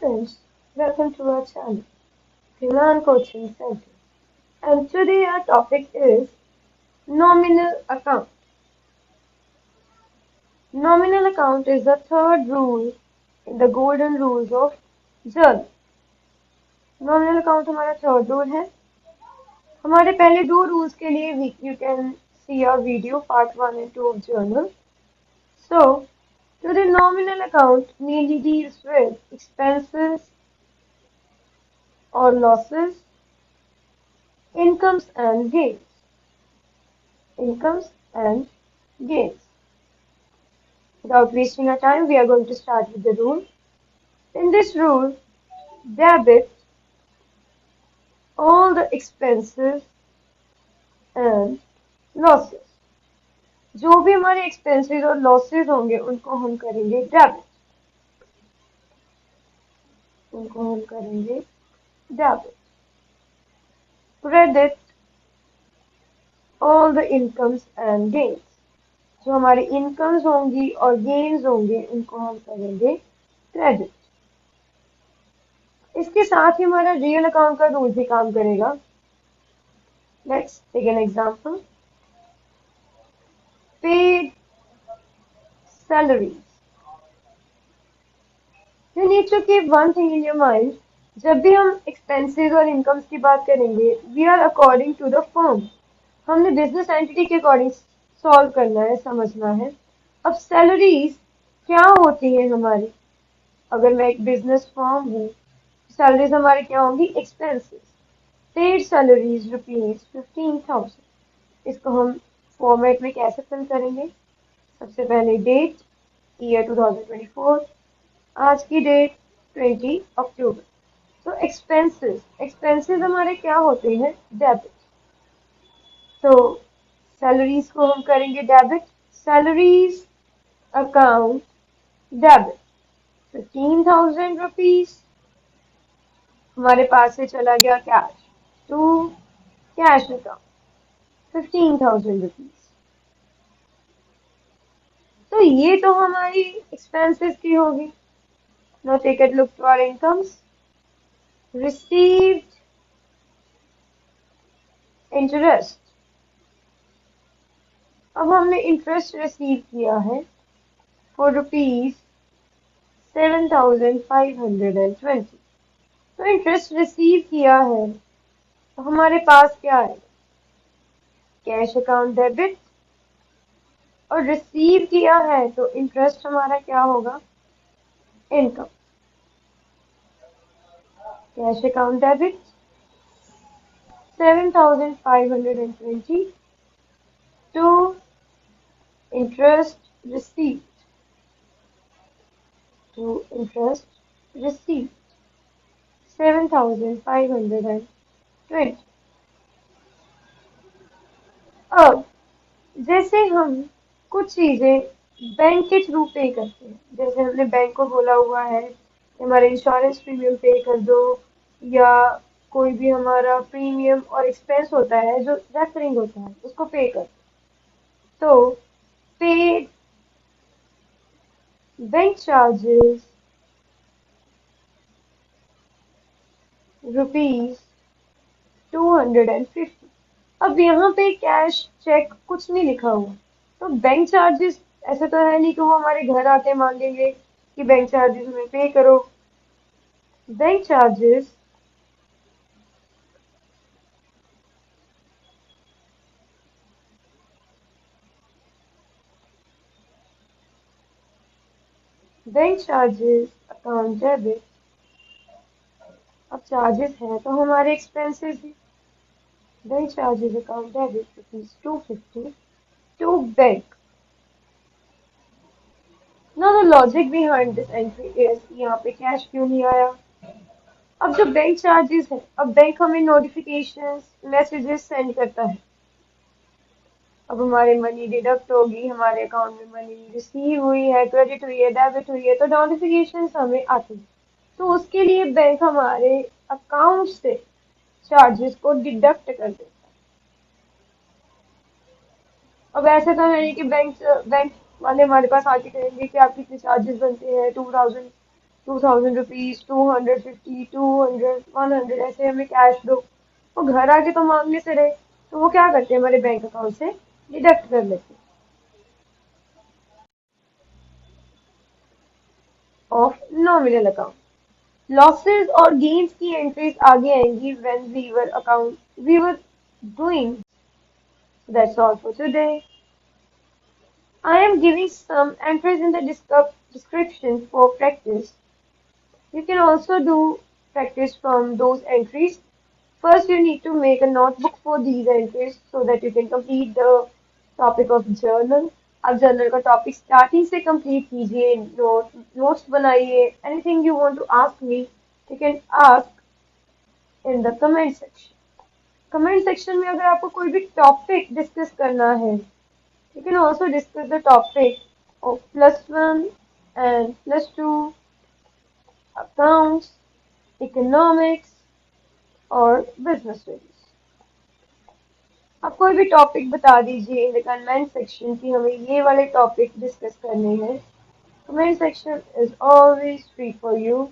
friends, welcome to our channel, Dhiman Coaching Center. And today our topic is nominal account. Nominal account is the third rule in the golden rules of journal. Nominal account हमारा third rule है. हमारे पहले दो rules के लिए you can see our video part 1 and 2 of journal. So, today nominal account mainly deals with expenses or losses, incomes and gains. Incomes and gains. Without wasting our time, we are going to start with the rule. In this rule, debit all the expenses and losses. जो भी हमारे expenses और losses होंगे उनको हम करेंगे debit. उनको हम करेंगे debit. Credit all the incomes and gains. जो हमारी incomes होंगी और gains होंगे उनको हम करेंगे credit. इसके साथ ही हमारा रियल अकाउंट का रूल भी काम करेगा. Let's take an example. Paid salaries. You need to keep one thing in your mind. जब भी हम एक्सपेंसेस और इनकम्स की बात करेंगे, we are according to the firm. हमने बिजनेस एंटिटी के अकॉर्डिंग सॉल्व करना है, समझना है. अब सैलरीज क्या होती है हमारी? अगर मैं एक बिजनेस फर्म हूँ, सैलरीज हमारी क्या होंगी? एक्सपेंसेस. Paid salaries ₹15,000. इसको हम फॉर्मेट में कैसे फिल करेंगे? सबसे पहले डेट, ईयर 2024, आज की डेट 20 अक्टूबर. तो एक्सपेंसेस हमारे क्या होते हैं? डेबिट. तो सैलरीज को हम करेंगे डेबिट. Salaries account debit. ₹15,000 हमारे पास से चला गया कैश टू कैश अकाउंट. ₹15,000. तो ये तो हमारी एक्सपेंसेस की होगी. Now take a look to our incomes. Received interest. अब हमने इंटरेस्ट रिसीव किया है for ₹7,520. तो इंटरेस्ट रिसीव किया है तो हमारे पास क्या है? Cash account debit. और रिसीव किया है तो इंटरेस्ट हमारा क्या होगा? Income. Cash account debit 7,520 to interest received. To interest received 7,520. अब जैसे हम कुछ चीजें बैंक के थ्रू पे करते हैं, जैसे हमने बैंक को बोला हुआ है कि हमारे इंश्योरेंस प्रीमियम पे कर दो, या कोई भी हमारा प्रीमियम और एक्सपेंस होता है जो रेफरिंग होता है उसको पे कर. तो पेड बैंक चार्जेस ₹250. अब यहाँ पे कैश चेक कुछ नहीं लिखा हुआ, तो बैंक चार्जेस ऐसा तो है नहीं कि वो हमारे घर आके मांगेंगे कि बैंक चार्जेस हमें पे करो. Bank charges account debit. अब चार्जेस है तो हमारे expenses he. Bank charges account debit ₹250 to bank. Now the logic behind this entry is यहाँ पे कैश क्यों नहीं आया? अब जो बैंक चार्जेस है, अब बैंक हमें नोटिफिकेशंस मैसेजेस सेंड करता है. अब हमारे मनी डिडक्ट होगी, हमारे अकाउंट में मनी रिसीव हुई है, क्रेडिट हुई है, डेबिट हुई है, तो नोटिफिकेशंस हमें आती है. तो उसके लिए बैंक हमारे अकाउंट से चार्जेस को डिडक्ट कर देता है. अब ऐसे तो है कि बैंक वाले हमारे पास आके कहेंगे कि आपके कितने चार्जेस बनते हैं, 2,000 ₹2000, 250, 200, 100 ऐसे हमें कैश दो। वो घर आके तो मांगने से रहे, तो वो क्या करते हैं, हमारे बैंक अकाउंट से डिडक्ट कर लेते हैं ऑफ नॉमिनल अकाउंट। लॉसेस और गेन्स की एंट्रीज आगे आएंगी when we were doing. That's all for today. I am giving some entries in the description for practice. You can also do practice from those entries. First, you need to make a notebook for these entries so that you can complete the topic of journal. आप journal का topic starting से complete कीजिए, notes बनाइए। Anything you want to ask me, you can ask in the comment section. Comment section में अगर आपको कोई भी टॉपिक डिस्कस करना है, you can also discuss the topic of +1 and +2, accounts, economics और business studies। आप कोई भी टॉपिक बता दीजिए इन द कमेंट सेक्शन कि हमें ये वाले टॉपिक डिस्कस करने हैं। Comment section is always free for you.